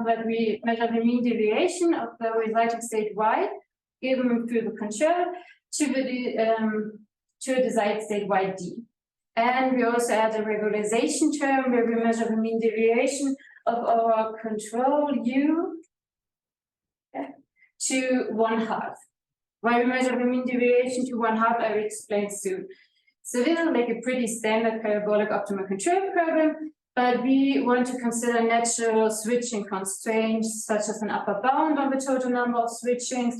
have that we measure the mean deviation of the resulting state y given through the control to a desired state yd. And we also add a regularization term where we measure the mean deviation of our control u to 1/2. Why we measure the mean deviation to 1/2, I will explain soon. So this is like a pretty standard parabolic optimal control problem, but we want to consider natural switching constraints, such as an upper bound on the total number of switchings,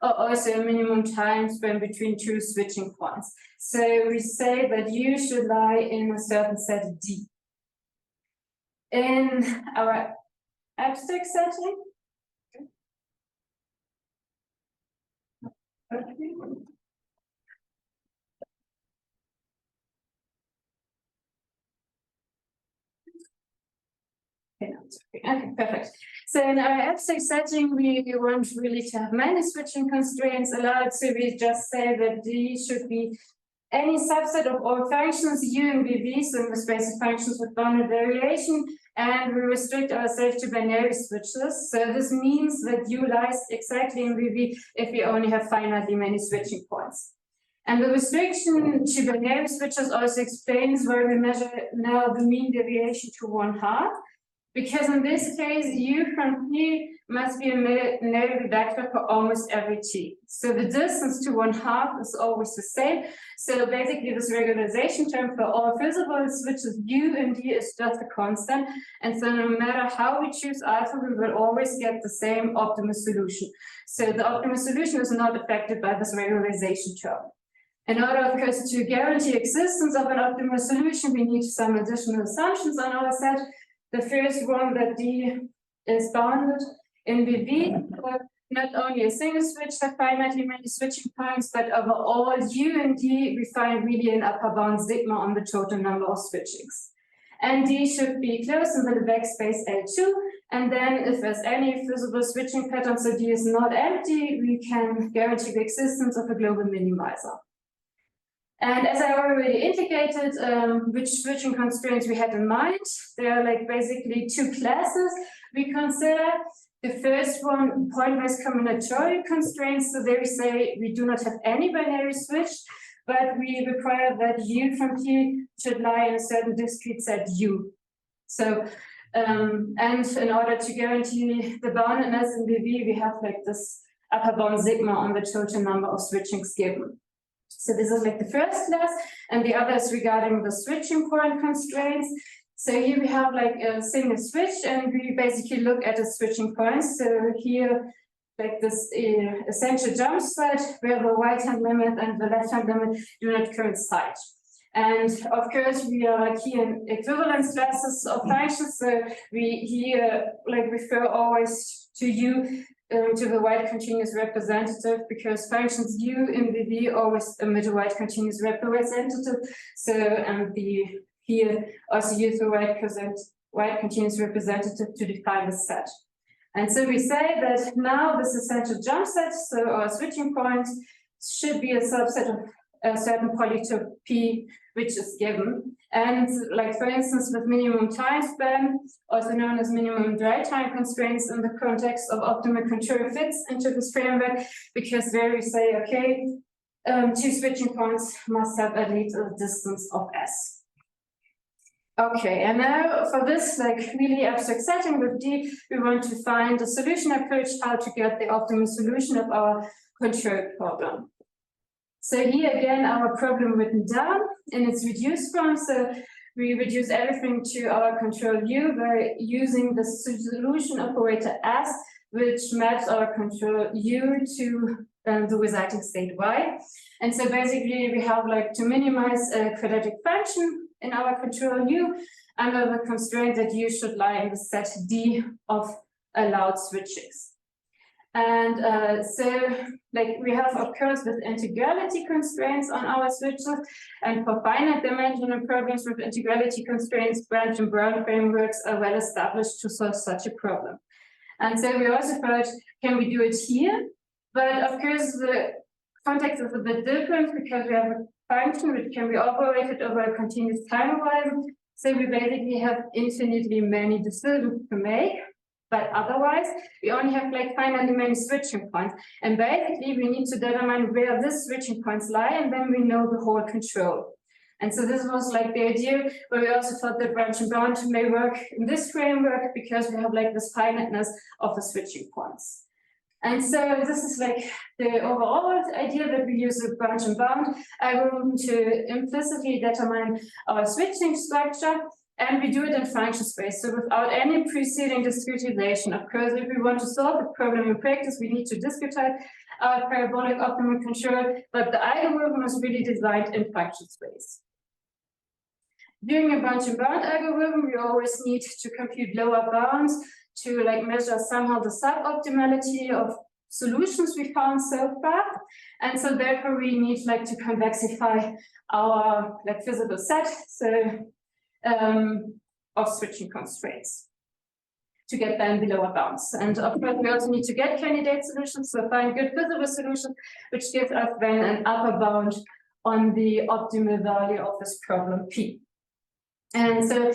or also a minimum time span between two switching points. So we say that U should lie in a certain set D. In our abstract setting, okay. Okay, perfect. So in our abstract setting, we want really to have many switching constraints allowed. So we just say that D should be any subset of all functions U in BV, so in the space of functions with bounded variation, and we restrict ourselves to binary switches. So this means that U lies exactly in BV if we only have finitely many switching points. And the restriction to binary switches also explains why we measure now the mean deviation to 1/2. Because in this case, U from P must be a naive vector for almost every T. So the distance to 1/2 is always the same. So basically this regularization term for all visible switches U and D is just a constant. And so no matter how we choose alpha, we will always get the same optimal solution. So the optimal solution is not affected by this regularization term. In order, of course, to guarantee existence of an optimal solution, we need some additional assumptions on our set. The first one, that D is bounded in BV, not only a single switch have finitely many switching points, but over all U and D, we find really an upper bound sigma on the total number of switchings. And D should be closed in the vector space L2. And then if there's any feasible switching pattern, so D is not empty, we can guarantee the existence of a global minimizer. And as I already indicated, which switching constraints we had in mind, there are like basically two classes we consider. The first one, point-wise combinatorial constraints. So there we say we do not have any binary switch, but we require that U from P should lie in a certain discrete set U. So, and in order to guarantee the boundedness in BV, we have like this upper bound sigma on the total number of switchings given. So this is like the first class, and the other is regarding the switching point constraints. So here we have like a single switch, and we basically look at the switching points. So here, like this essential jump set, where the right-hand limit and the left-hand limit do not coincide. And of course, we are like here in equivalence classes of functions. So we here like refer always to U. To the wide continuous representative, because functions U in BV always emit a wide continuous representative. So here also use the wide continuous representative to define the set. And so we say that now this essential jump set, so our switching point should be a subset of a certain polytope P, which is given. And like, for instance, with minimum time span, also known as minimum dry time constraints in the context of optimal control fits into this framework, because there we say, okay, two switching points must have at least a distance of S. Okay, and now for this like really abstract setting with D, we want to find a solution approach, how to get the optimal solution of our control problem. So here again, our problem written down in its reduced form. So we reduce everything to our control U by using the solution operator S, which maps our control U to the resulting state Y. And so basically we have like to minimize a quadratic function in our control U under the constraint that U should lie in the set D of allowed switchings. And so like we have, of course, with integrality constraints on our switches, and for finite dimensional problems with integrality constraints, Branch and Brown frameworks are well established to solve such a problem. And so we also thought, can we do it here? But of course, the context is a bit different because we have a function which can be operated over a continuous time horizon. So we basically have infinitely many decisions to make. But otherwise, we only have like finitely many switching points. And basically, we need to determine where these switching points lie, and then we know the whole control. And so this was like the idea where we also thought that branch and bound may work in this framework because we have like this finiteness of the switching points. And so this is like the overall idea that we use a branch and bound algorithm to implicitly determine our switching structure. And we do it in function space, so without any preceding discretization. Of course, if we want to solve the problem in practice, we need to discretize our parabolic optimal control, but the algorithm is really designed in function space. During a branch and bound algorithm, we always need to compute lower bounds to like measure somehow the suboptimality of solutions we found so far. And so therefore we need like to convexify our like visible set. So of switching constraints to get them the lower bounds. And of course, we also need to get candidate solutions, so find good visible solutions, which gives us then an upper bound on the optimal value of this problem P. And so,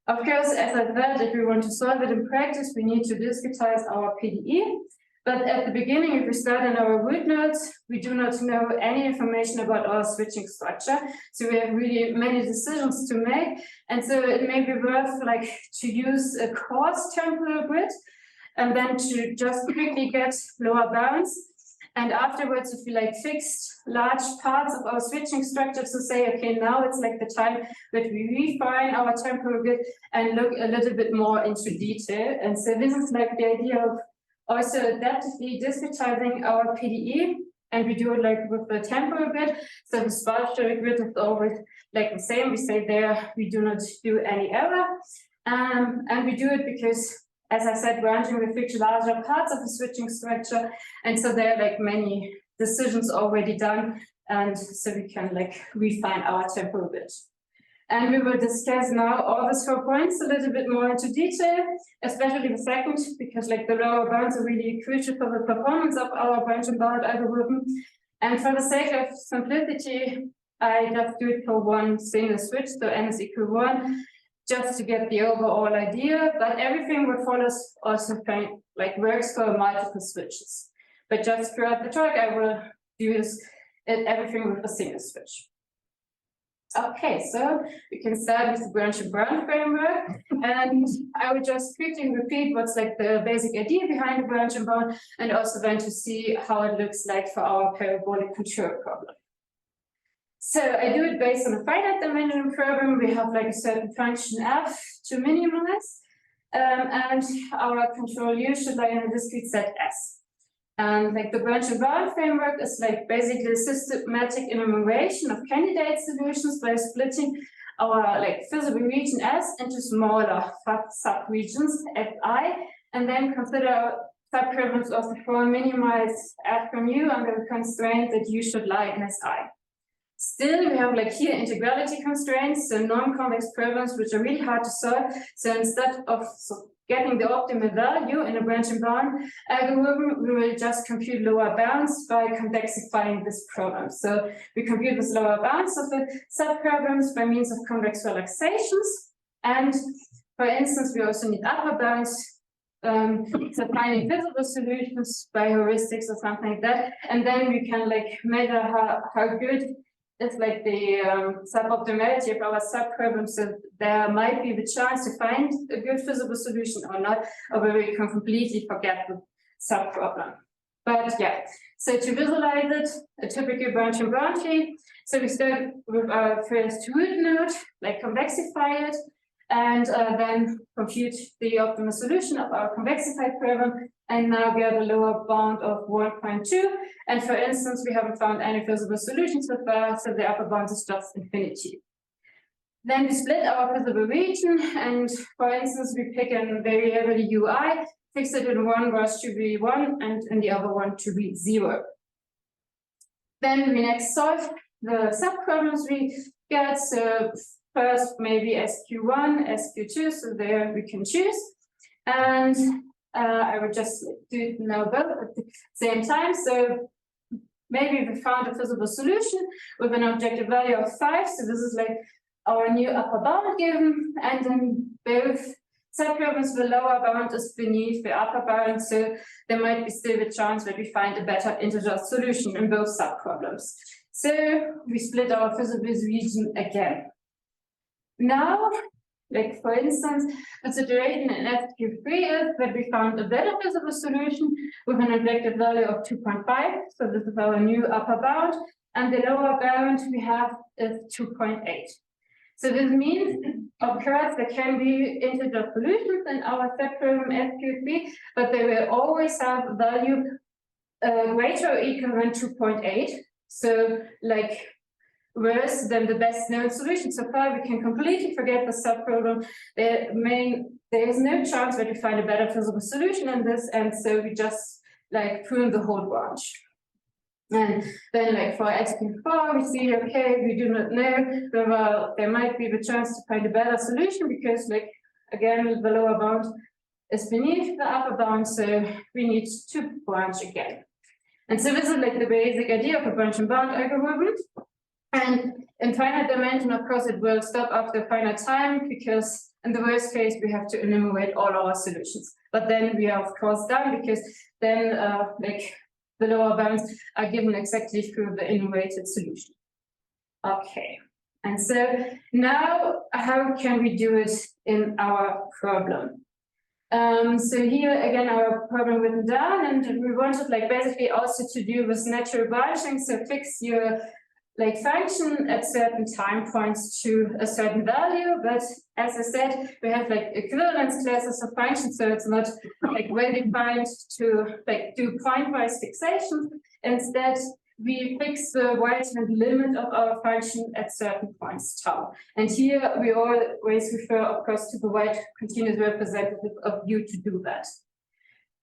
of course, as I said, if we want to solve it in practice, we need to discretize our PDE. But at the beginning, if we start in our root nodes, we do not know any information about our switching structure. So we have really many decisions to make. And so it may be worth like to use a coarse temporal grid and then to just quickly get lower bounds. And afterwards, if we like fixed large parts of our switching structure to say, okay, now it's like the time that we refine our temporal grid and look a little bit more into detail. And so this is like the idea of also adaptively discretizing our PDE, and we do it like with the temporal grid. So the spatial grid is always like the same. We say there we do not do any error, and we do it because, as I said, branching we fix larger parts of the switching structure, and so there are like many decisions already done, and so we can like refine our temporal grid. And we will discuss now all these 4 points a little bit more into detail, especially the second, because like the lower bounds are really crucial for the performance of our branch and bound algorithm. And for the sake of simplicity, I just do it for one single switch, so n is equal 1, just to get the overall idea. But everything what follows also like works for multiple switches. But just throughout the talk, I will use everything with a single switch. Okay, so we can start with the branch and bound framework, and I will just quickly repeat what's like the basic idea behind the branch and bound, and also then to see how it looks like for our parabolic control problem. So I do it based on a finite dimensional problem. We have like a certain function f to minimize, and our control U should lie in a discrete set S. And like the branch and bound framework is like basically a systematic enumeration of candidate solutions by splitting our like feasible region S into smaller subregions Fi, and then consider subproblems of the form minimize F from U under the constraint that U should lie in Si. Still, we have like here integrality constraints, so non-convex problems which are really hard to solve. So instead of getting the optimal value in a branch and bound algorithm, we will just compute lower bounds by convexifying this problem. So we compute this lower bounds of the subproblems by means of convex relaxations. And for instance, we also need upper bounds, so finding visible solutions by heuristics or something like that. And then we can like measure how good it's like the suboptimality of our subproblem, so there might be the chance to find a good feasible solution or not, or whether we can completely forget the subproblem. But yeah, so to visualize it, a typical branch and bound tree. So we start with our first root node, like convexify it, and then compute the optimal solution of our convexified problem. And now we have a lower bound of 1.2. And for instance, we haven't found any feasible solutions so far, so the upper bound is just infinity. Then we split our feasible region, and for instance, we pick a variable UI, fix it in one was to be 1 and in the other one to be 0. Then we next solve the subproblems we get. So first maybe SQ1, SQ2, so there we can choose. And I will just do it now both at the same time. So maybe we found a feasible solution with an objective value of 5. So this is like our new upper bound given, and then both subproblems, the lower bound is beneath the upper bound, so there might be still the chance that we find a better integer solution in both subproblems. So we split our feasible region again. Now, like for instance, the situation in FQ3 is that we found a better feasible solution with an objective value of 2.5. So this is our new upper bound, and the lower bound we have is 2.8. So this means, of course, there can be integer solutions in our subproblem FQ3, but they will always have a value greater or equal than 2.8. So like worse than the best known solution. So far, we can completely forget the subproblem. There is no chance that we find a better feasible solution in this, and so we just like prune the whole branch. And then like for SQ4, we see, okay, we do not know whether there might be the chance to find a better solution because like, again, the lower bound is beneath the upper bound, so we need to branch again. And so this is like the basic idea of a branch and bound algorithm. And in finite dimension, of course, it will stop after finite time because in the worst case, we have to enumerate all our solutions. But then we are, of course, done because then like the lower bounds are given exactly through the enumerated solution. Okay, and so now how can we do it in our problem? So here again, our problem written down, and we wanted like basically also to do with natural branching. So fix your like function at certain time points to a certain value, but as I said, we have like equivalence classes of functions, so it's not like well defined to like do pointwise fixation. Instead, we fix the right-hand limit of our function at certain points tau. And here we always refer, of course, to the right continuous representative of U to do that.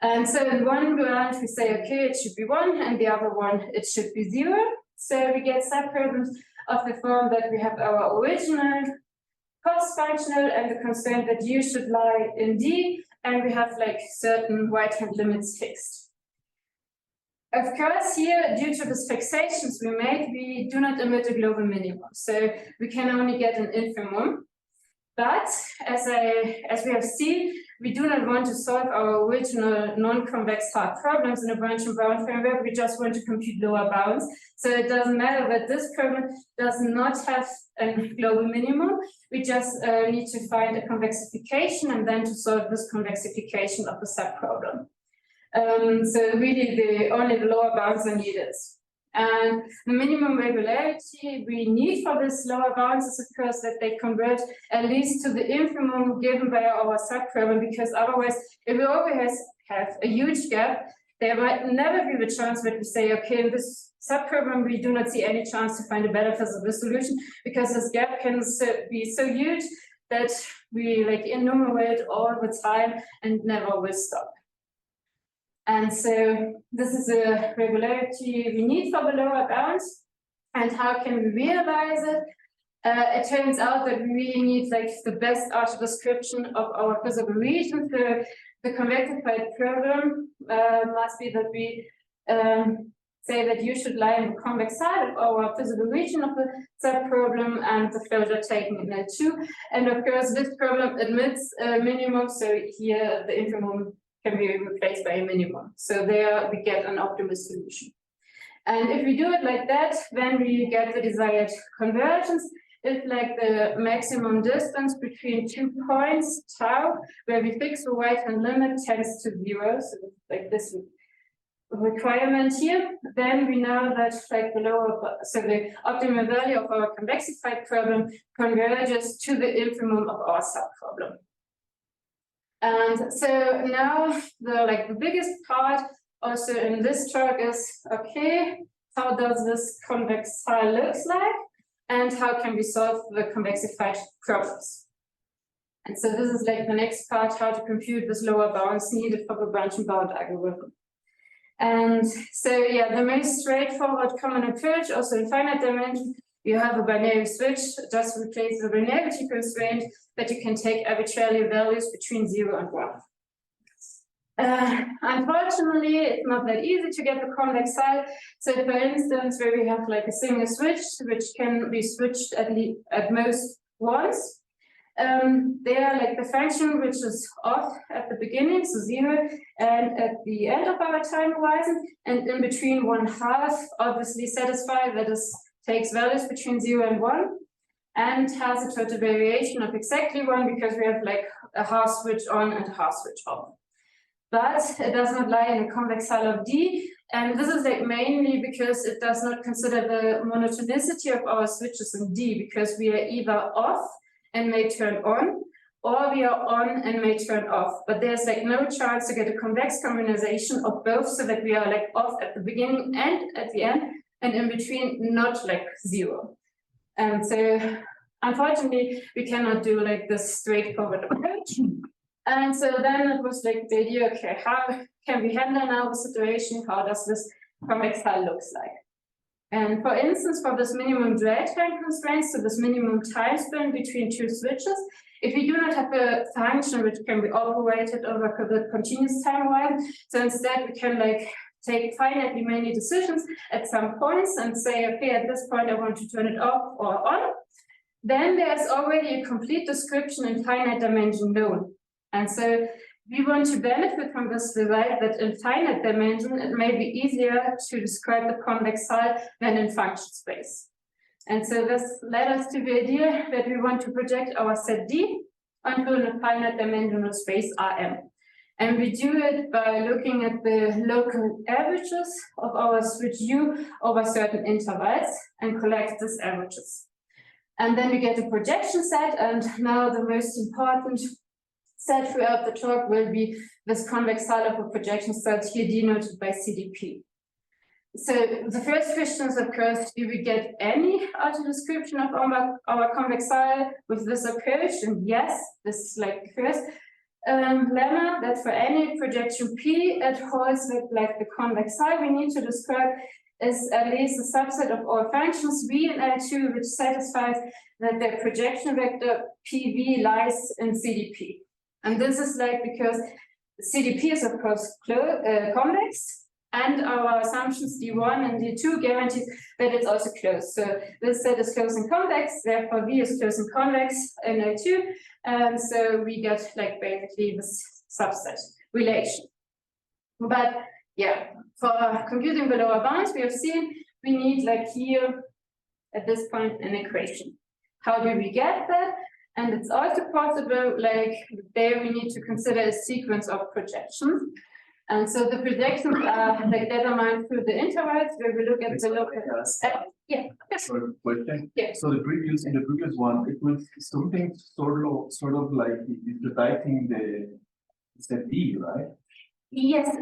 And so in one branch, we say, okay, it should be 1, and the other one, it should be 0. So we get subproblems of the form that we have our original cost functional and the constraint that U should lie in D, and we have like certain right-hand limits fixed. Of course, here, due to the fixations we made, we do not emit a global minimum. So we can only get an infimum. But as we have seen, we do not want to solve our original non-convex hard problems in a branch and bound framework. We just want to compute lower bounds. So it doesn't matter that this problem does not have a global minimum. We just need to find a convexification and then to solve this convexification of the subproblem. So really, only the lower bounds are needed. And the minimum regularity we need for this lower bounds is, of course, that they convert at least to the infimum given by our subproblem, because otherwise, if we always have a huge gap, there might never be the chance that we say, okay, in this subproblem, we do not see any chance to find a better feasible solution, because this gap can be so huge that we like enumerate all the time and never will stop. And so this is a regularity we need for the lower bounds. And how can we realize it? It turns out that we really need like the best auto description of our feasible region. So the convexified problem must be that we say that U should lie in the convex side of our feasible region of the subproblem and the closure taken in L2. And of course, this problem admits a minimum. So here the infimum can be replaced by a minimum. So there we get an optimal solution. And if we do it like that, then we get the desired convergence. If like the maximum distance between 2 points, tau, where we fix the right-hand limit tends to 0, so like this requirement here, then we know that like the lower, so the optimal value of our convexified problem converges to the infimum of our subproblem. And so now the biggest part also in this talk is, okay, how does this convex file looks like, and how can we solve the convexified problems? And so this is like the next part, how to compute this lower bounds needed for the branch and bound algorithm. And so yeah, the most straightforward common approach, also in finite dimension, you have a binary switch, just replace the binarity constraint that you can take arbitrarily values between 0 and 1. Unfortunately, it's not that easy to get the convex side. So for instance, where we have like a single switch, which can be switched at most once, They are like the function which is off at the beginning, so 0, and at the end of our time horizon, and in between 1/2, obviously satisfied, that is, takes values between 0 and 1, and has a total variation of exactly 1 because we have like a half switch on and a half switch off. But it does not lie in a convex hull of D, and this is like mainly because it does not consider the monotonicity of our switches in D, because we are either off and may turn on, or we are on and may turn off. But there's like no chance to get a convex combination of both, so that we are like off at the beginning and at the end, and in between not like 0. And so unfortunately, we cannot do like this straightforward approach. And so then it was like the idea, okay, how can we handle now the situation? How does this convex hull looks like? And for instance, for this minimum dwell time constraint, so this minimum time span between two switches, if we do not have a function which can be operated over the continuous time while, so instead we can like take finitely many decisions at some points and say, okay, at this point I want to turn it off or on. Then there's already a complete description in finite dimension known. And so we want to benefit from this result that in finite dimension, it may be easier to describe the convex hull than in function space. And so this led us to the idea that we want to project our set D onto a finite dimensional space Rm. And we do it by looking at the local averages of our switch U over certain intervals and collect these averages. And then we get a projection set, and now the most important set throughout the talk will be this convex hull of a projection set here denoted by CDP. So the first question is, of course, do we get any auto description of our convex hull with this approach? And yes, this is like the first lemma, that for any projection P, it holds with like the convex hull we need to describe is at least a subset of all functions V and L2, which satisfies that their projection vector PV lies in CDP. And this is like because CDP is of course convex, and our assumptions D1 and D2 guarantees that it's also closed. So this set is closed in convex, therefore V is closed in convex in L2, and so we get like basically this subset relation. But yeah, for computing the lower bounds, we have seen we need like here at this point an equation. How do we get that? And it's also possible, like there we need to consider a sequence of projections. And so the projections are like determined through the intervals where we look at the local. Yeah. Question. Yeah. So in the previous one, it was something sort of like writing the set D, right? Yes.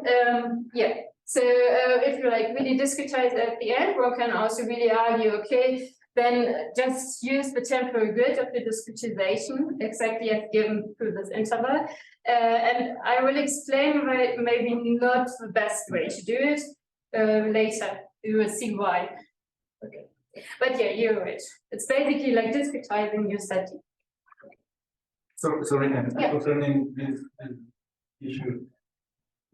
Yeah. So if you like really discretize at the end, one can also really argue, okay, then just use the temporal grid of the discretization exactly as given through this interval. And I will explain why maybe not the best way to do it later. You will see why. Okay. But yeah, you're right. It's basically like discretizing your setting. So, sorry, concerning this issue,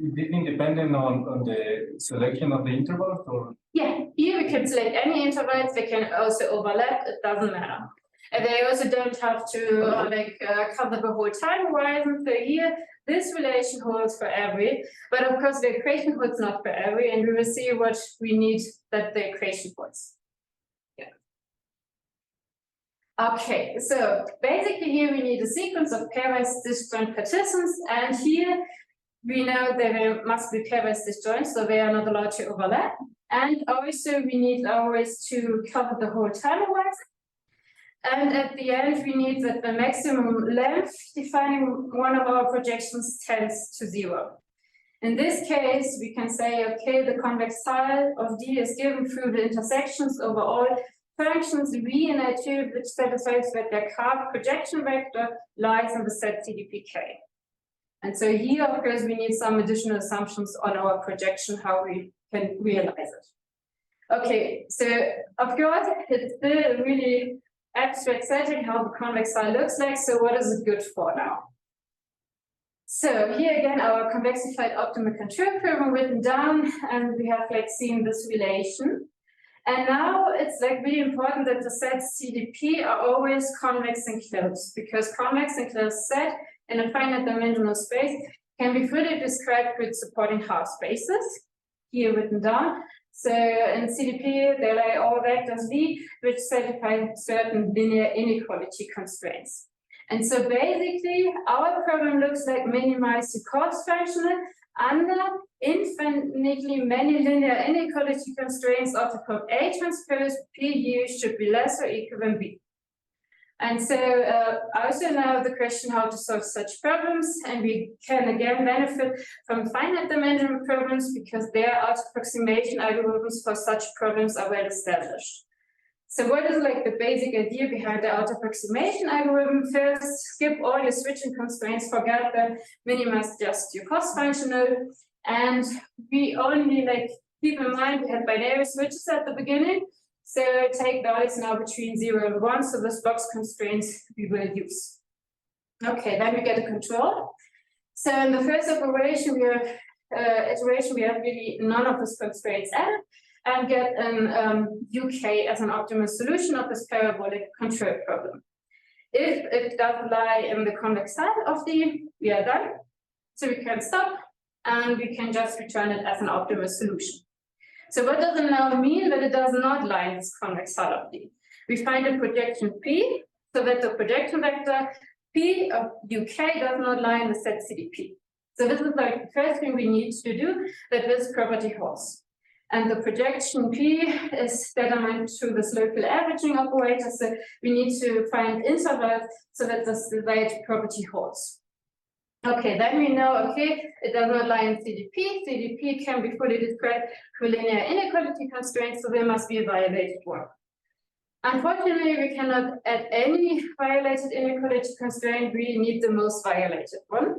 is it independent on the selection of the intervals, or? Yeah, here we can select any intervals. They can also overlap. It doesn't matter. And they also don't have to cover the whole time horizon. So here, this relation holds for every, but of course the equation holds not for every, and we will see what we need that the equation holds. Yeah. Okay, so basically here we need a sequence of pairwise disjoint partitions, and here we know there must be pairwise disjoint, so they are not allowed to overlap. And also we need always to cover the whole time horizon. And at the end, we need that the maximum length defining one of our projections tends to 0. In this case, we can say, okay, the convex hull of D is given through the intersections over all functions V and L2, which satisfies that their curved projection vector lies in the set CDPK. And so here, of course, we need some additional assumptions on our projection, how we can realize it. Okay, so of course, it's still a really abstract setting how the convex hull looks like. So what is it good for now? So here again, our convexified optimal control problem written down, and we have like seen this relation. And now it's like really important that the sets CDP are always convex and closed, because convex and closed set in a finite dimensional space can be fully described with supporting half spaces, here written down. So in CDP, there lie all vectors V, which satisfy certain linear inequality constraints. And so basically, our problem looks like minimize the cost functional under infinitely many linear inequality constraints of the form A transpose PU should be less or equal than B. And so also now the question how to solve such problems, and we can again benefit from finite dimensional problems because their approximation algorithms for such problems are well established. So what is like the basic idea behind the approximation algorithm? First, skip all your switching constraints, forget them, minimize just your cost functional, and we only like keep in mind we had binary switches at the beginning. So take values now between 0 and 1, so this box constraints we will use. Okay, then we get a control. So in the first iteration, we have really none of these constraints added, and get an UK as an optimal solution of this parabolic control problem. If it doesn't lie in the convex side of the, we are done. So we can stop, and we can just return it as an optimal solution. So what does it now mean that it does not lie in this convex side of D? We find a projection P, so that the projection vector P of UK does not lie in the set CDP. So this is like the first thing we need to do, that this property holds. And the projection P is determined through this local averaging operator, so we need to find intervals so that this desired property holds. Okay, then we know, okay, it does not lie in CDP. CDP can be fully described through linear inequality constraints, so there must be a violated one. Unfortunately, we cannot add any violated inequality constraint. We need the most violated one.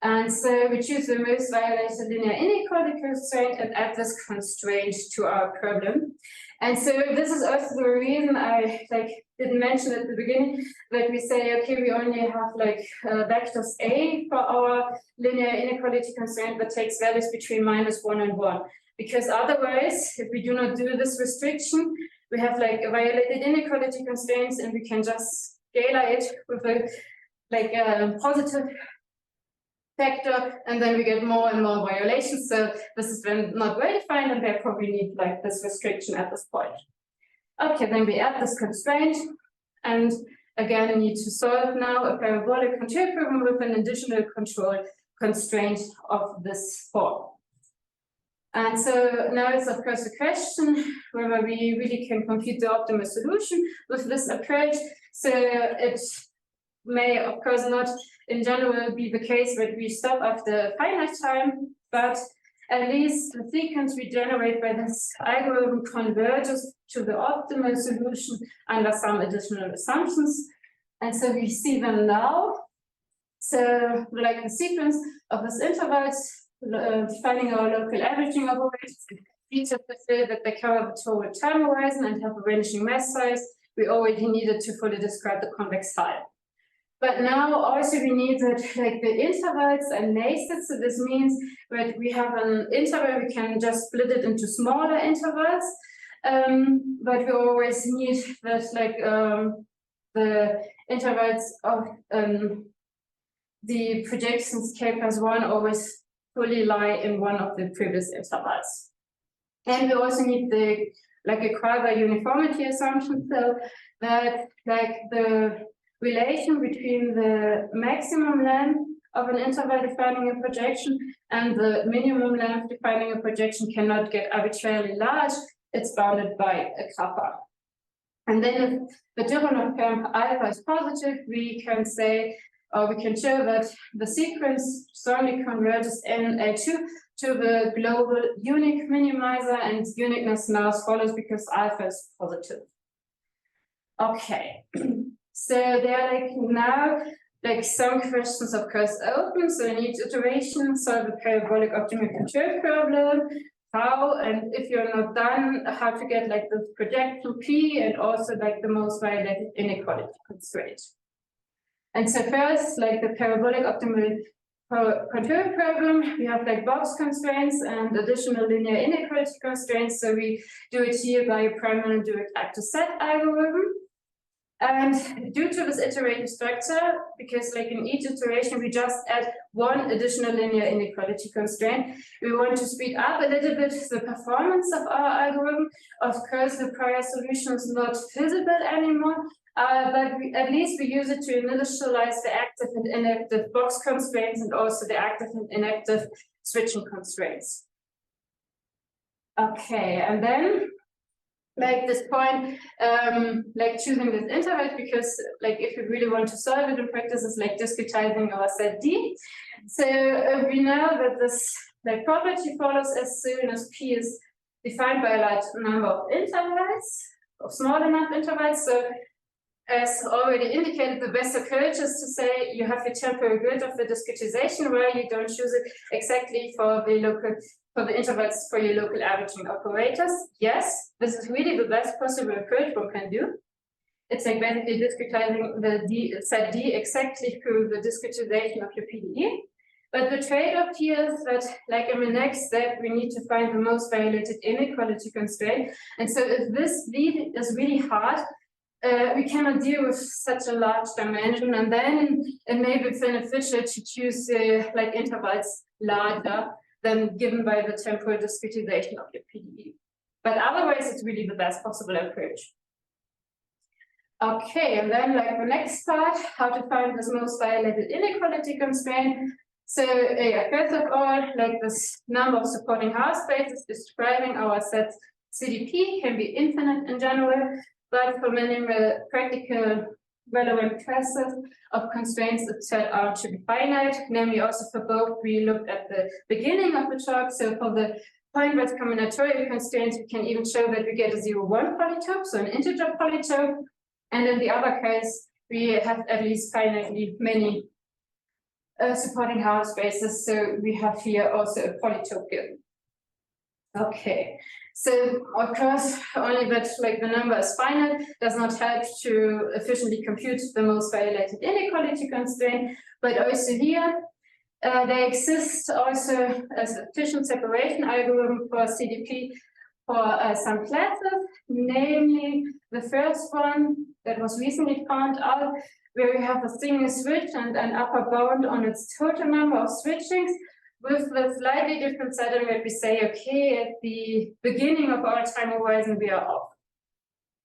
And so we choose the most violated linear inequality constraint and add this constraint to our problem. And so this is also the reason I didn't mention at the beginning that we say, okay, we only have vectors A for our linear inequality constraint that takes values between -1 and 1. Because otherwise, if we do not do this restriction, we have a violated inequality constraints, and we can just scalar it with a positive factor, and then we get more and more violations. So this is then not well defined, and therefore we need this restriction at this point. Okay, then we add this constraint, and again we need to solve now a parabolic control problem with an additional control constraint of this form. And so now it's of course a question whether we really can compute the optimal solution with this approach. So it may of course not in general be the case that we stop after finite time, but at least the sequence we generate by this algorithm converges to the optimal solution under some additional assumptions. And so we see them now. So the sequence of these intervals, finding our local averaging operators, features that they cover the total time horizon and have a vanishing mass size. We already needed to fully describe the convex side. But now also we need that the intervals are nested. So this means that we have an interval, we can just split it into smaller intervals. But we always need that the intervals of the projections k+1 always fully lie in one of the previous intervals. And we also need a quasi-uniformity assumption, so that the relation between the maximum length of an interval defining a projection and the minimum length defining a projection cannot get arbitrarily large. It's bounded by a kappa. And then if the Tychonoff term alpha is positive, we can say, or we can show that the sequence strongly converges in A2 to the global unique minimizer, and uniqueness now follows because alpha is positive. Okay. So there are now some questions of course open. So in each iteration, solve a parabolic optimal control problem. How, and if you're not done, how to get the projection P and also the most violated inequality constraint. And so first, the parabolic optimal control problem, we have like box constraints and additional linear inequality constraints. So we do it here by a primary direct actor set algorithm. And due to this iterative structure, because like in each iteration, we just add one additional linear inequality constraint, we want to speed up a little bit the performance of our algorithm. Of course, the prior solution is not visible anymore, but at least we use it to initialize the active and inactive box constraints and also the active and inactive switching constraints. Okay, and then like this point, like choosing this interval, because like if we really want to solve it in practice, it's like discretizing our set D. So we know that this like property follows as soon as P is defined by a large number of intervals, of small enough intervals. So as already indicated, the best approach is to say you have your temporal grid of the discretization where you don't choose it exactly for the intervals for your local averaging operators. Yes, this is really the best possible approach one can do. It's like basically discretizing the set D exactly through the discretization of your PDE. But the trade-off here is that, like in the next step, we need to find the most violated inequality constraint. And so if this lead is really hard, we cannot deal with such a large dimension, and then it may be beneficial to choose like intervals larger than given by the temporal discretization of your PDE. But otherwise, it's really the best possible approach. Okay, and then like the next part, how to find this most violated inequality constraint. So first of all, like this number of supporting half spaces describing our set CDP can be infinite in general. But for many practical relevant classes of constraints, it turned out to be finite. Namely, also for both, we looked at the beginning of the talk. So for the point-wise combinatorial constraints, we can even show that we get a 0-1 polytope, so an integer polytope. And in the other case, we have at least finitely many supporting half spaces. So we have here also a polytope given. Okay. So of course, only that like the number is finite does not help to efficiently compute the most violated inequality constraint, but also here there exists also an efficient separation algorithm for CDP for some classes, namely the first one that was recently found out, where we have a single switch and an upper bound on its total number of switchings, with the slightly different setting that we say, okay, at the beginning of our time horizon, we are off.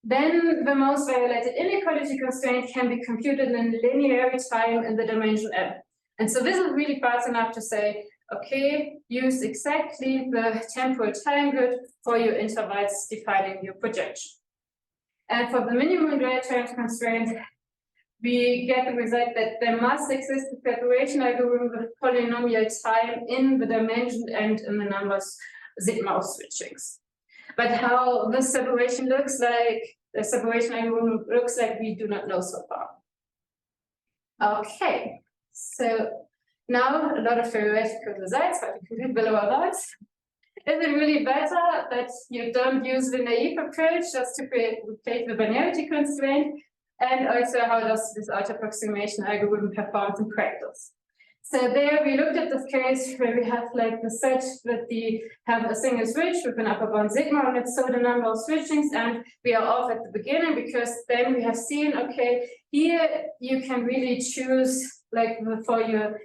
Then the most violated inequality constraint can be computed in linear time in the dimension M. And so this is really fast enough to say, okay, use exactly the temporal time grid for your intervals defining your projection. And for the minimum dwell time constraint, we get the result that there must exist a separation algorithm with polynomial time in the dimension and in the numbers sigma of switchings. But how this separation looks like, the separation algorithm looks like, we do not know so far. Okay, so now a lot of theoretical results, but you can read below about. Is it really better that you don't use the naive approach just to replace the binarity constraint? And also, how does this approximation algorithm perform in practice? So there we looked at this case where we have like the set that we have a single switch with an upper bound sigma on it, so the number of switchings, and we are off at the beginning because then we have seen, okay, here you can really choose like for your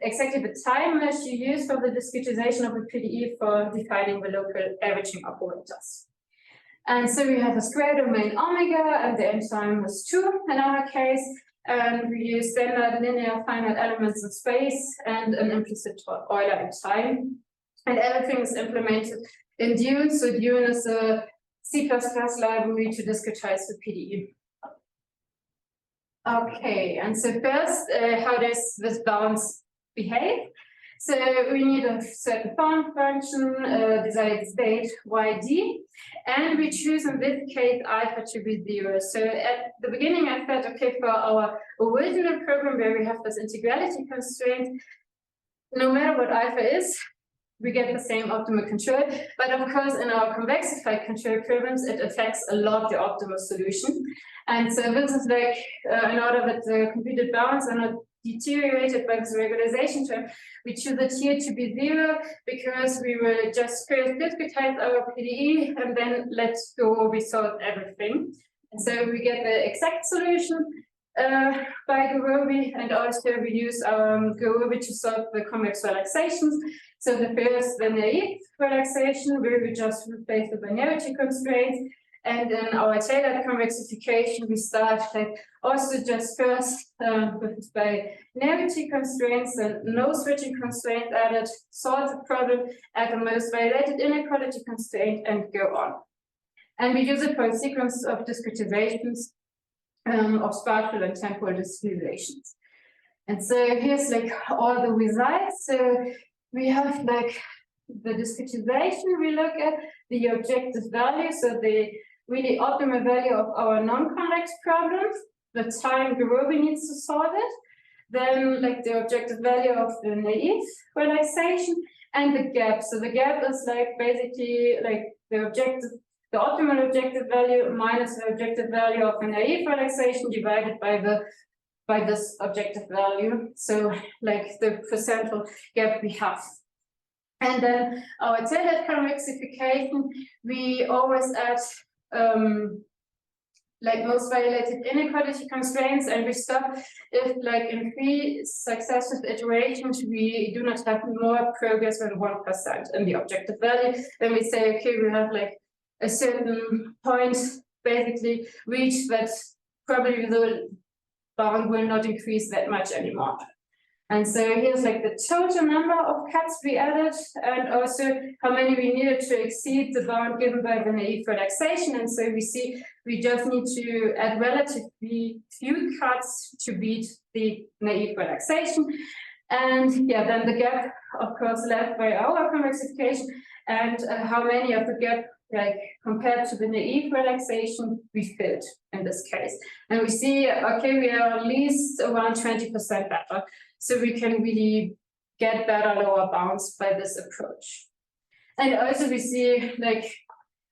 exactly the time mesh you use for the discretization of the PDE for defining the local averaging operators. And so we have a square domain omega, and the end time was 2 in our case. And we use standard linear finite elements in space and an implicit Euler in time. And everything is implemented in Dune. So Dune is a C++ library to discretize the PDE. Okay, and so first, how does this bounds behave? So we need a certain form function, desired state yd, and we choose in this case alpha to be 0. So at the beginning I thought, okay, for our original program where we have this integrality constraint, no matter what alpha is, we get the same optimal control. But of course, in our convexified control programs, it affects a lot the optimal solution. And so this is like, in order that the computed bounds are not deteriorated by this regularization term, we choose it here to be 0 because we will just first discretize our PDE and then let go resort everything. And so we get the exact solution by Gurobi, and also we use Gurobi to solve the convex relaxations. So the first, the naive relaxation, where we just replace the binarity constraints. And in our tailored convexification, we start also just first with binarity constraints and no switching constraint added, solve the problem, add the most violated inequality constraint, and go on. And we use it for a sequence of discretizations of spatial and temporal discretizations. And so here's all the results. So we have the discretization we look at, the objective value, so the really optimal value of our non-convex problem, the time Gurobi needs to solve it, then the objective value of the naive relaxation, and the gap. So the gap is basically the optimal objective value minus the objective value of the naive relaxation divided by this objective value. So the percentage gap we have. And then our tailored convexification, we always add most violated inequality constraints, and we stop if in 3 successive iterations we do not have more progress than 1% in the objective value. Then we say, okay, we have a certain point basically reached that probably the bound will not increase that much anymore. And so here's the total number of cuts we added, and also how many we needed to exceed the bound given by the naive relaxation. And so we see we just need to add relatively few cuts to beat the naive relaxation. And yeah, then the gap, of course, left by our convexification, and how many of the gap compared to the naive relaxation we filled in this case. And we see, okay, we are at least around 20% better. So we can really get better lower bounds by this approach. And also we see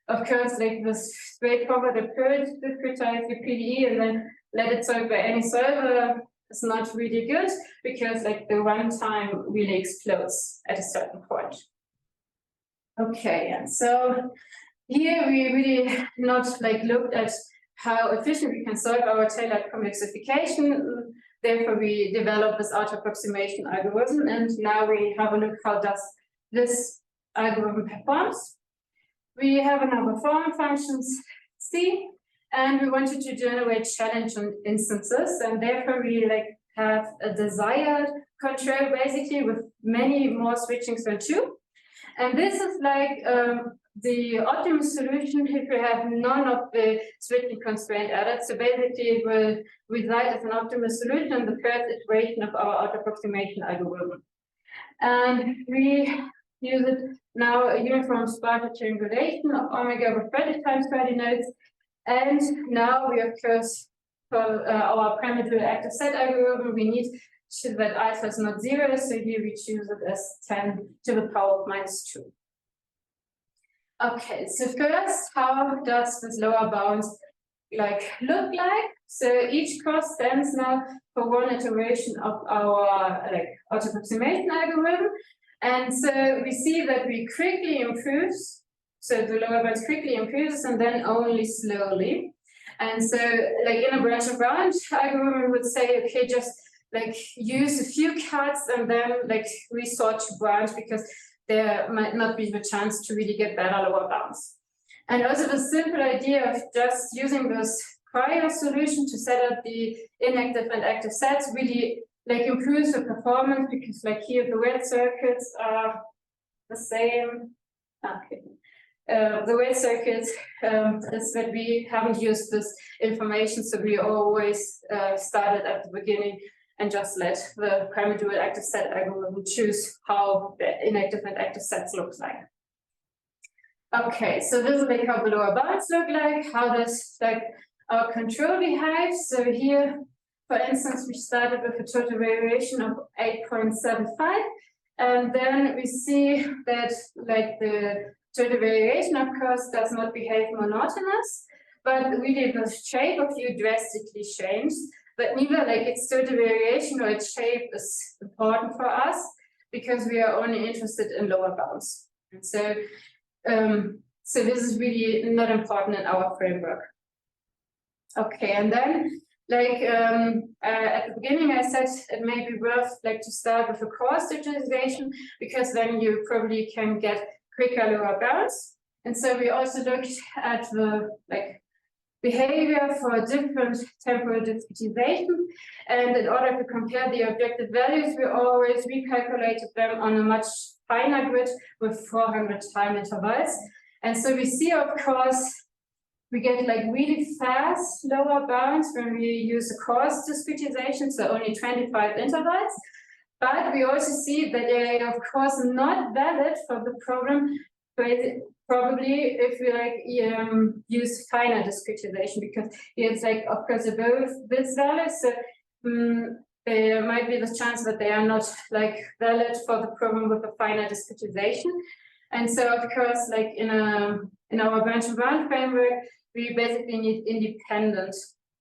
of course, this straightforward approach, discretize the PDE and then let it solve by any solver is not really good because the runtime really explodes at a certain point. Okay, and so here we really not looked at how efficient we can solve our tailored convexification. Therefore, we developed this auto-approximation algorithm, and now we have a look how does this algorithm performs. We have another form functions C, and we wanted to generate challenge instances, and therefore we have a desired control basically with many more switchings than 2. And this is the optimal solution if we have none of the switching constraint added. So basically it will result as an optimal solution in the first iteration of our auto-approximation algorithm. And we use it now a uniform spatial triangulation of omega with credit times coordinates. And now we, of course, for our parameter active set algorithm, we need to that alpha is not 0. So here we choose it as 10 to the power of -2. Okay, so first, how does this lower bound look like? So each cross stands now for one iteration of our auto-approximation algorithm. And so we see that we quickly improve. So the lower bound quickly improves and then only slowly. And so in a branch around algorithm, we would say, okay, just use a few cuts and then resort to branch because there might not be the chance to really get better lower bounds. And also the simple idea of just using this prior solution to set up the inactive and active sets really improves the performance because here the red circuits are the same. Okay. The red circuit is that we haven't used this information, so we always started at the beginning and just let the parameter active set algorithm choose how the inactive and active sets looks like. Okay, so this is how the lower bounds look like. How does our control behave? So here, for instance, we started with a total variation of 8.75, and then we see that the total variation, of course, does not behave monotonous, but really the shape of view drastically changed. but neither like its total variation or its shape is important for us because we are only interested in lower bounds. And so, so this is really not important in our framework. Okay, and then like at the beginning, I said it may be worth like to start with a coarse digitization because then you probably can get quicker lower bounds. And so we also looked at the like behavior for different temporal discretization. And in order to compare the objective values, we always recalculated them on a much finer grid with 400 time intervals. And so we see, of course, we get like really fast lower bounds when we use a coarse discretization, so only 25 intervals. But we also see that they are, of course, not valid for the problem, probably if we like use finer discretization, because it's like, of course, above this value. So there might be the chance that they are not like valid for the problem with a finer discretization. And so, of course, like in our branch and bound framework, we basically need independent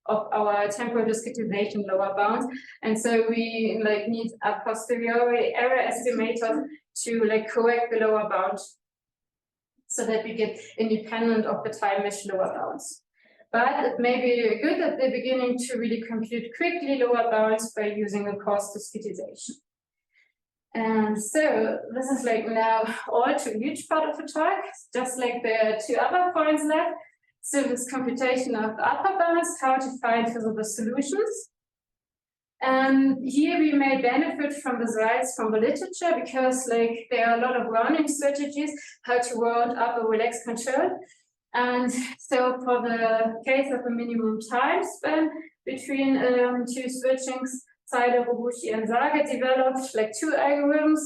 of our temporal discretization lower bounds. And so we like need a posteriori error estimator to like correct the lower bound so that we get independent of the time mesh lower bounds. But it may be good at the beginning to really compute quickly lower bounds by using a coarse discretization. And so this is like now all too huge part of the talk, just like the two other points left. So this computation of upper bounds, how to find feasible solutions. And here we may benefit from the slides from the literature because like there are a lot of rounding strategies, how to round up a relaxed control. And so for the case of a minimum time span between two switchings, Seiler, Obuchi, and Sager developed like two algorithms,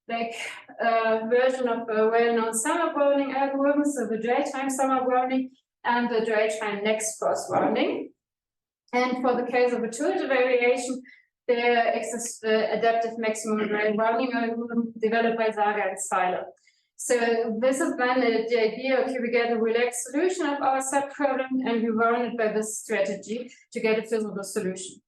like a version of a well-known summer rounding algorithm, so the daytime summer rounding and the daytime next cross rounding. And for the case of a total variation, there exists the adaptive maximum rounding algorithm developed by Sager and Seiler. So this is then the idea, okay, we get a relaxed solution of our subproblem and we round it by this strategy to get a feasible solution.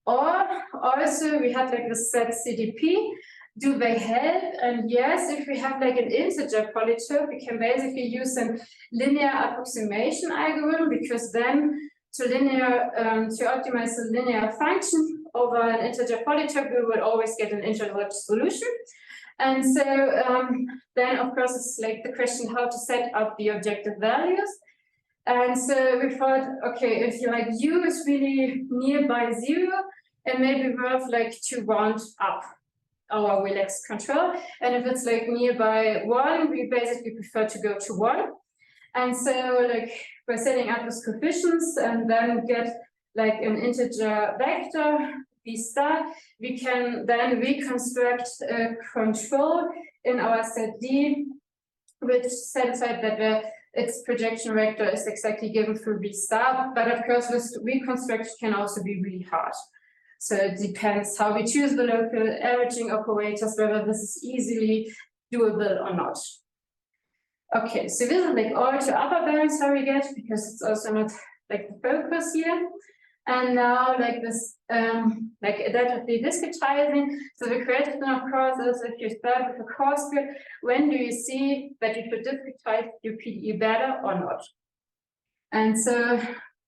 Or also we have like the set CDP. Do they help? And yes, if we have like an integer polytope, we can basically use a linear approximation algorithm because then to optimize the linear function over an integer polytope, we will always get an integer solution. And so then of course it's like the question how to set up the objective values. And so we thought, okay, if you like u is really nearby 0, it may be worth like to round up our relaxed control. And if it's like nearby 1, we basically prefer to go to 1. And so like by setting up those coefficients and then get like an integer vector v star, we can then reconstruct a control in our set D, which satisfies that its projection vector is exactly given through v star. But of course, this reconstruction can also be really hard. So it depends how we choose the local averaging operators, whether this is easily doable or not. Okay, so this is like all to upper bounds how we get, because it's also not like the focus here. And now like this, like adaptively discretizing. So the question of course is if you start with a coarse grid, when do you see that you should discretize your PDE better or not? And so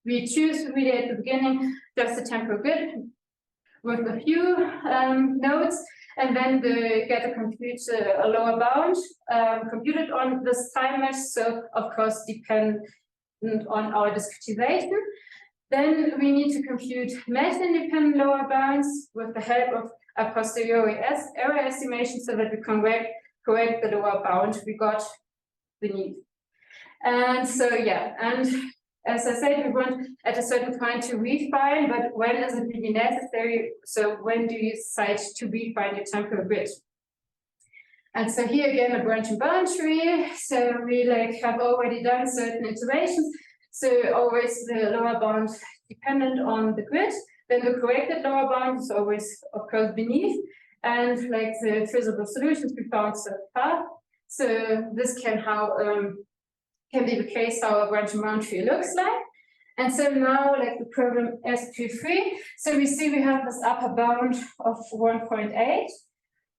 we choose really at the beginning just a temporal grid with a few nodes, and then get a compute a lower bound computed on this time mesh. So of course dependent on our discretization. Then we need to compute mesh-independent lower bounds with the help of a posteriori error estimation so that we can correct the lower bound we got beneath. And so, yeah, and as I said, we want at a certain point to refine, but when is it really necessary? So when do you decide to refine your temporal grid? And so here again, a branch and bound tree. So we like have already done certain iterations. So always the lower bound dependent on the grid, then the corrected lower bound is always, of course, beneath, and like the feasible solutions we found so far. So this can be the case how a branch and bound tree looks like. And so now, like the problem SP3, so we see we have this upper bound of 1.8.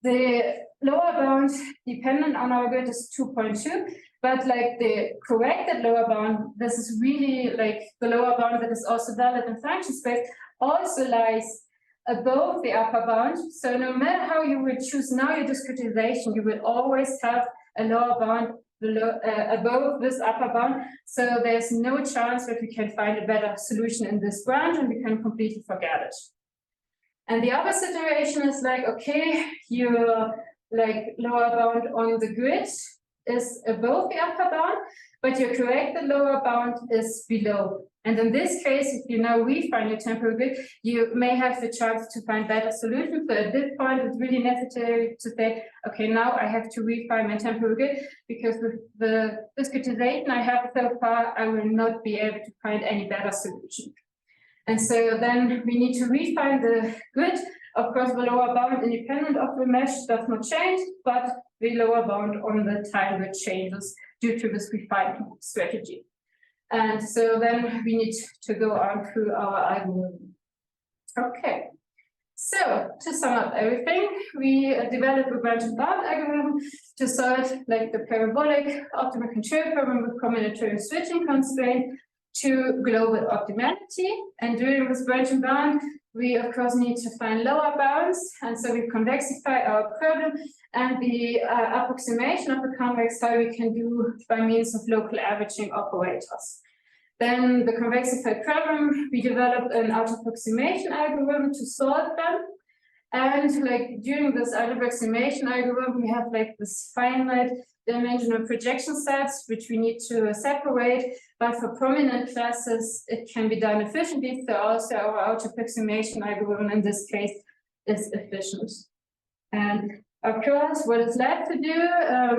The lower bound dependent on our grid is 2.2, but like the corrected lower bound, this is really like the lower bound that is also valid in function space, also lies above the upper bound. So no matter how you would choose now your discretization, you will always have a lower bound below, above this upper bound. So there's no chance that we can find a better solution in this branch, and we can completely forget it. And the other situation is like, okay, your like lower bound on the grid is above the upper bound, but your corrected lower bound is below. And in this case, if you now refine your temporal grid, you may have the chance to find better solutions. So at this point, it's really necessary to say, okay, now I have to refine my temporal grid, because with the discretization I have so far, I will not be able to find any better solution. And so then we need to refine the grid. Of course, the lower bound independent of the mesh does not change, but the lower bound on the time grid changes due to this refining strategy. And so then we need to go on through our algorithm. Okay, so to sum up everything, we developed a branch and bound algorithm to solve like the parabolic optimal control problem with combinatorial switching constraint to global optimality. And during this branch and bound, we of course need to find lower bounds, and so we convexify our problem, and the approximation of the convex, how we can do by means of local averaging operators. Then the convexified problem, we developed an auto-approximation algorithm to solve them. And like during this auto-approximation algorithm, we have like this finite dimensional projection sets, which we need to separate. But for prominent classes, it can be done efficiently. So also our auto-approximation algorithm in this case is efficient. And of course, what is left to do,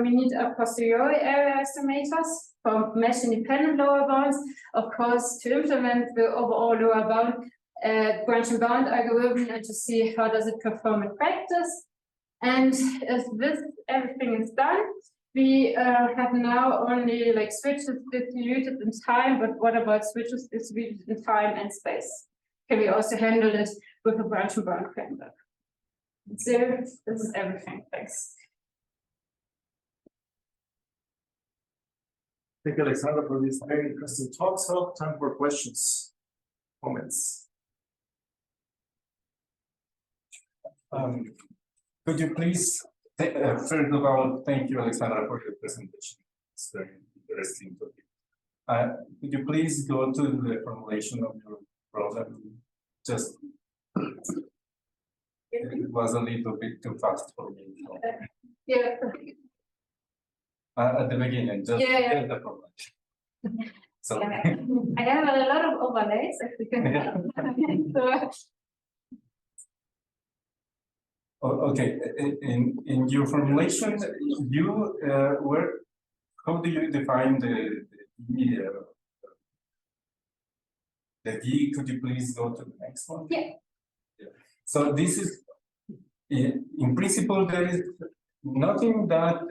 we need a posteriori area estimators for mesh-independent lower bounds. Of course, to implement the overall lower bound branch and bound algorithm and to see how does it perform in practice. And if this everything is done, we have now only like switches distributed in time, but what about switches distributed in time and space? Can we also handle it with a branch and bound framework? So this is everything. Thanks. Thank you, Alexandra, for this very interesting talk. So, time for questions, comments. Could you please, first of all, thank you, Alexandra, for your presentation. It's very interesting topic. Could you please go to the formulation of your problem? Just it was a little bit too fast for me. So. Yeah. At the beginning, just yeah. the formulation. So yeah. I have a lot of overlays. If we can. Yeah. Okay, in your formulation, you how do you define the D? Could you please go to the next one? Yeah. So this is, in principle, there is nothing that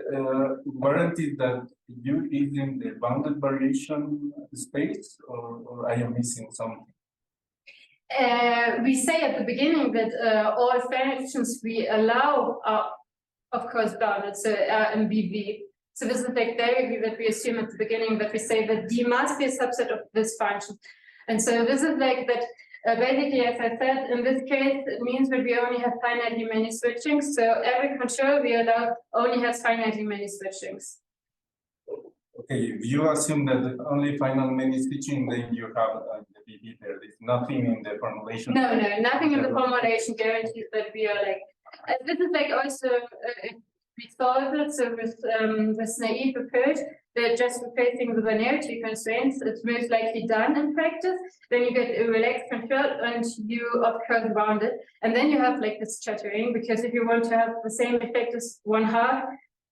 guarantees that U is in the bounded variation space, or I am missing something? We say at the beginning that all functions we allow are, of course, bounded, so R and BV. So this is like directly that we assume at the beginning that we say that D must be a subset of this function. And so this is like that. Basically, as I said, in this case, it means that we only have finitely many switchings. So every control we allow only has finitely many switchings. Okay, if you assume that only finite many switching, then you have the BB there. There's nothing in the formulation. No, nothing in the formulation guarantees that we are like. This is like also we solve it so with this naive approach. They're just replacing the binarity constraints. It's most likely done in practice. Then you get a relaxed control and you of course bound it. And then you have like this chattering, because if you want to have the same effect as 1/2,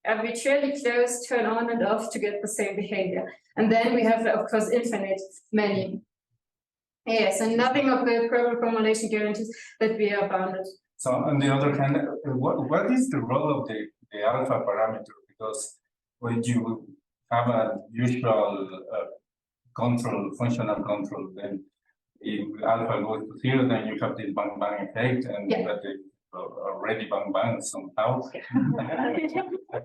arbitrarily close, turn on and off to get the same behavior. And then we have of course infinite many. Yes, and nothing of the program formulation guarantees that we are bounded. So on the other hand, what is the role of the alpha parameter? Because when you have a usual control, functional control, then if alpha goes to 0, then you have this bang bang effect, and that is already bang bang somehow.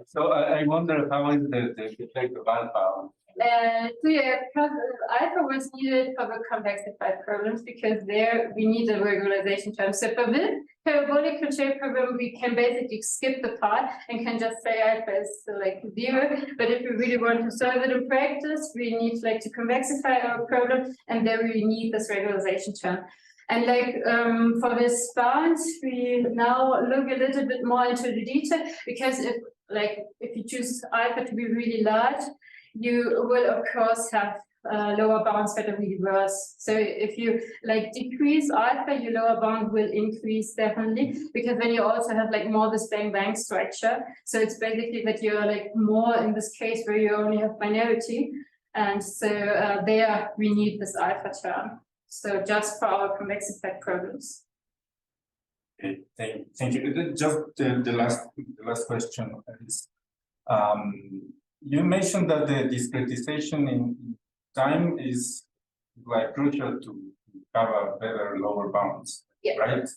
So I wonder how is the effect of alpha? So yeah, because alpha was needed for the complexified problems because there we need a regularization term. So for this parabolic control problem, we can basically skip the part and can just say alpha is like 0. But if we really want to solve it in practice, we need like to convexify our problem, and there we need this regularization term. And like for this bound, we now look a little bit more into the detail, because if you choose alpha to be really large, you will of course have lower bounds that are really worse. So if you like decrease alpha, your lower bound will increase definitely, because then you also have like more this bang bang structure. So it's basically that you're like more in this case where you only have binarity, and so there we need this alpha term. So just for our convexified problems. Okay, thank you. Just the last question is, you mentioned that the discretization in time is like crucial to have a better lower bounds, right?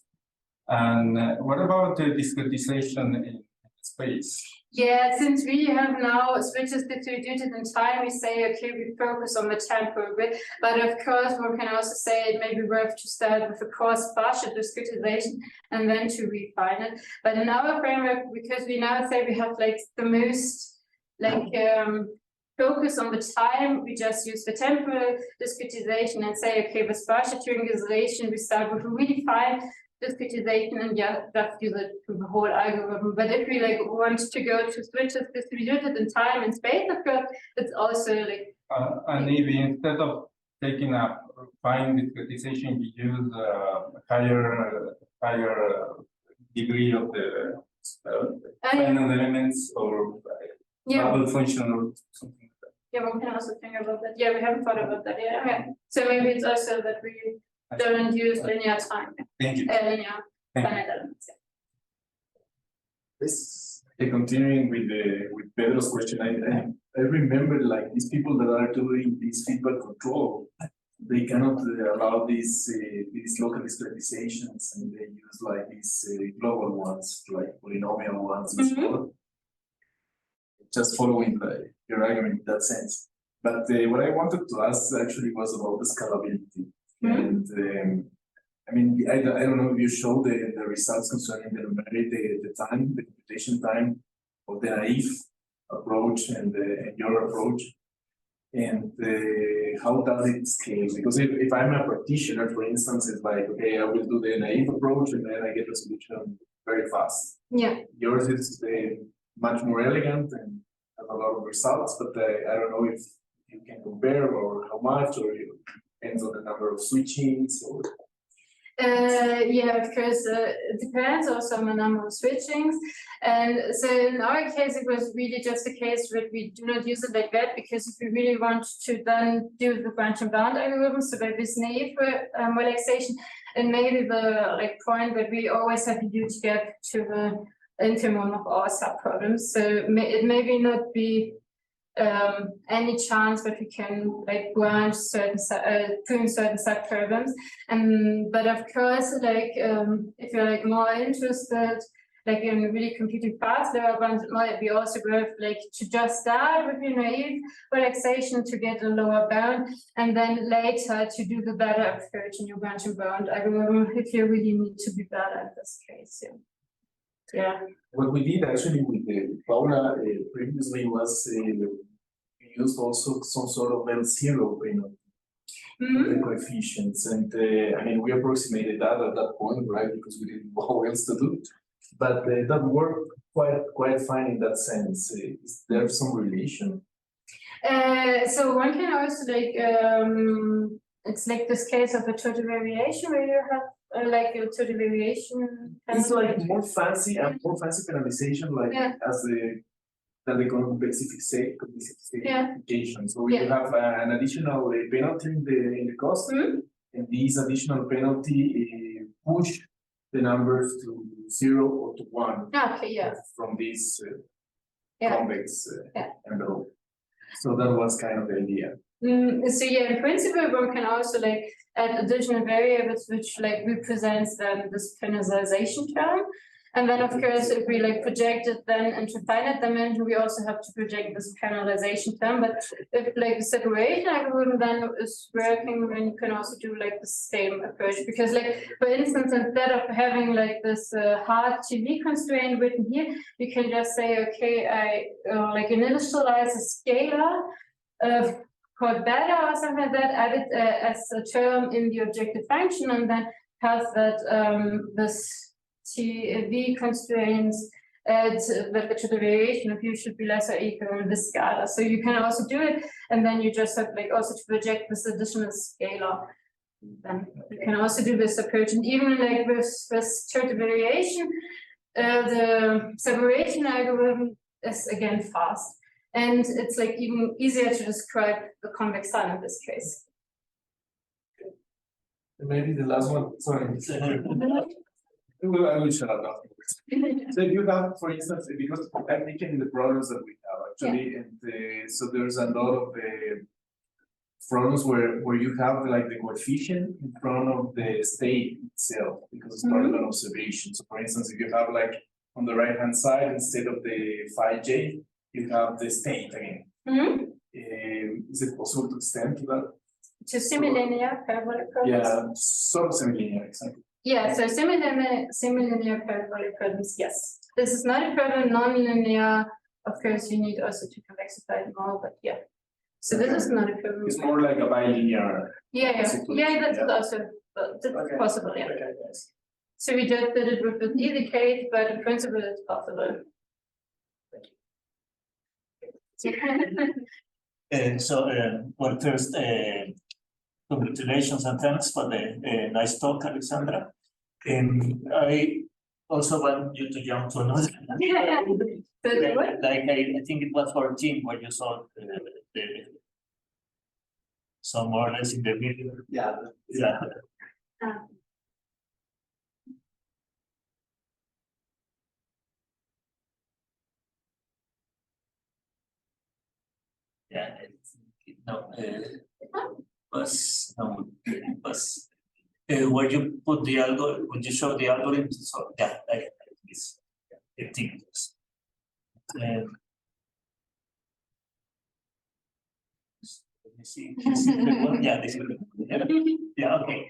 And what about the discretization in space? Yeah, since we have now switches distributed in time, we say, okay, we focus on the temporal bit. But of course, one can also say it may be worth to start with a coarse partial discretization and then to refine it. But in our framework, because we now say we have like the most focus on the time, we just use the temporal discretization and say, okay, with partial triangulation, we start with a really fine discretization and just use it to the whole algorithm. But if we like want to go to switches distributed in time and space, of course, it's also like and maybe instead of taking a fine discretization, we use a higher degree of the final elements, or double function or something like that. Yeah, one can also think about that. Yeah, we haven't thought about that yet. Okay. So maybe it's also that we don't use linear time. Thank you. Linear finite elements. This continuing with Pedro's question, I remember like these people that are doing this feedback control, they cannot allow these local discretizations, and they use like these global ones, like polynomial ones and so on. Just following your argument in that sense. But what I wanted to ask actually was about the scalability. And I mean, I don't know if you show the results concerning the numeric, the time, the computation time of the naive approach and your approach. And how does it scale? Because if I'm a practitioner, for instance, it's like, okay, I will do the naive approach and then I get a solution very fast. Yeah. Yours is much more elegant and have a lot of results, but I don't know if you can compare or how much, or it depends on the number of switchings. Or yeah, of course, it depends also on the number of switchings. And so in our case, it was really just a case that we do not use it like that, because if we really want to then do the branch and bound algorithm, so by this naive relaxation, and maybe the point that we always have a huge gap to the intermon of our subproblems. So it may not be any chance that we can branch certain prune certain subproblems. But of course, if you're more interested in really computing fast lower bounds, it might be also worth to just start with your naive relaxation to get a lower bound, and then later to do the better approach in your branch and bound algorithm if you really need to be better in this case. Yeah. What we did actually with Paula previously was we used also some sort of L0 penalty, the coefficients, and I mean we approximated that at that point, right? Because we didn't know how else to do, but that worked quite fine in that sense. Is there some relation? So one can also it's like this case of a total variation where you have a total variation. It's like more fancy and more fancy penalization, as the convexification. So you have an additional penalty in the cost, and these additional penalty push the numbers to 0 or to 1. Okay, yeah. From this convex envelope. So that was kind of the idea. So yeah, in principle, one can also like add additional variables which like represents then this penalization term. And then of course, if we like project it then into finite dimension, we also have to project this penalization term. But if like the separation algorithm then is working, then you can also do like the same approach. Because like, for instance, instead of having like this hard TV constraint written here, you can just say, okay, I like initialize a scalar called beta or something like that, add it as a term in the objective function, and then have that this TV constraints that to the variation of u should be less or equal in this scalar. So you can also do it, and then you just have like also to project this additional scalar. Then you can also do this approach, and even like with total variation, the separation algorithm is again fast. And it's like even easier to describe the convex sign in this case. Maybe the last one, sorry. I will shut up afterwards. So you have, for instance, because I'm thinking the problems that we have actually, and so there's a lot of problems where you have like the coefficient in front of the state itself because it's part of an observation. So for instance, if you have like on the right hand side instead of the phi j, you have the state again. Is it possible to extend to that? To semilinear parabolic problems? Yeah, sort of semilinear, exactly. Yeah, so semilinear parabolic problems, yes. This is not a problem, non-linear. Of course, you need also to convexify it more, but yeah. So this is not a problem. It's more like a bilinear. Yeah, that's also possible, yeah. Okay, yes. So we just did it with an easy case, but in principle it's possible. Well, first, congratulations and thanks for the nice talk, Alexandra. I also want you to jump to another. Like I think it was 14 when you saw so more or less in the middle. Yeah. Yeah. Yeah, no, was where you put the algorithm, would you show the algorithm? So yeah, like this. I think it's, let me see. Yeah, this is yeah, okay.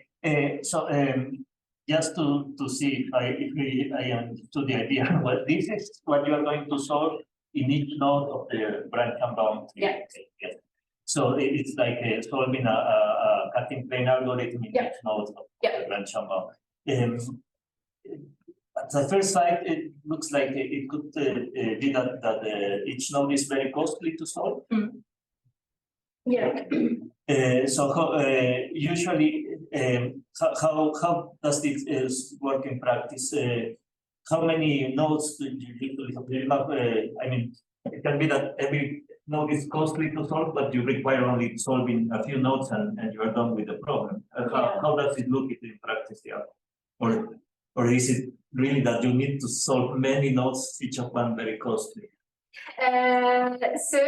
Just to see if I understood the idea. Well, this is what you are going to solve in each node of the branch and bound. Yeah. Yeah. So it's like solving a cutting plane algorithm in each node of the branch and bound. At the first sight, it looks like it could be that each node is very costly to solve. Yeah. So usually, how does this work in practice? How many nodes do you usually have? I mean, it can be that every node is costly to solve, but you require only solving a few nodes and you are done with the problem. How does it look in practice? Yeah. Or is it really that you need to solve many nodes, each of them very costly? So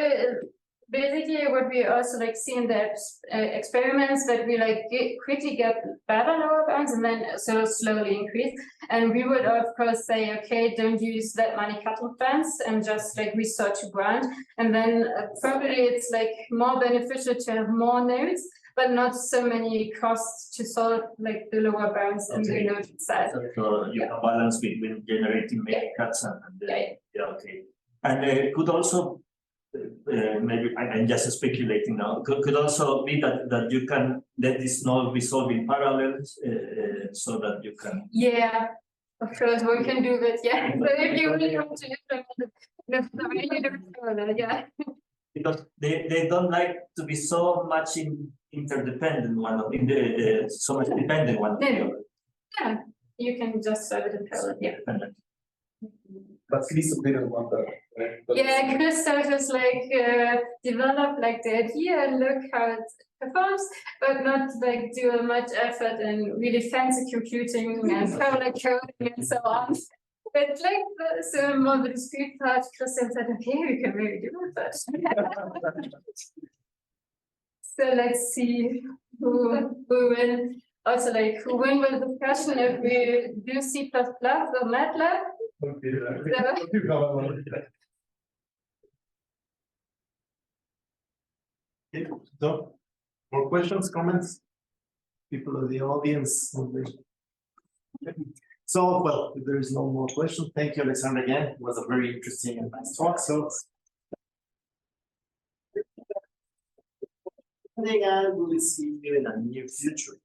basically what we also like see in the experiments that we like quickly get better lower bounds and then so slowly increase. And we would of course say, okay, don't use that many cutoff bands and just like restart to ground. And then probably it's like more beneficial to have more nodes, but not so many costs to solve like the lower bounds in the node size. So you can balance between generating many cuts and okay. And could also maybe I'm just speculating now. Could also be that you can let this node be solved in parallel, so that you can. Yeah, of course, one can do that. Yeah, so if you really want to implement it, yeah. Because they don't like to be so much interdependent so much dependent one on the other. Yeah, you can just solve it in parallel. Yeah. But Christoph didn't want that. Yeah, Christoph just like develop like the idea and look how it performs, but not like do much effort in really fancy computing and parallel coding and so on. But like so more the discrete part, Christian said, okay, we can maybe do that. So let's see who will also like who win with the discussion if we do C++ or MATLAB. Okay, so, more questions, comments? People of the audience. So, well, if there is no more questions, thank you, Alexandra, again. It was a very interesting and nice talk, so. I think I will see you in the near future.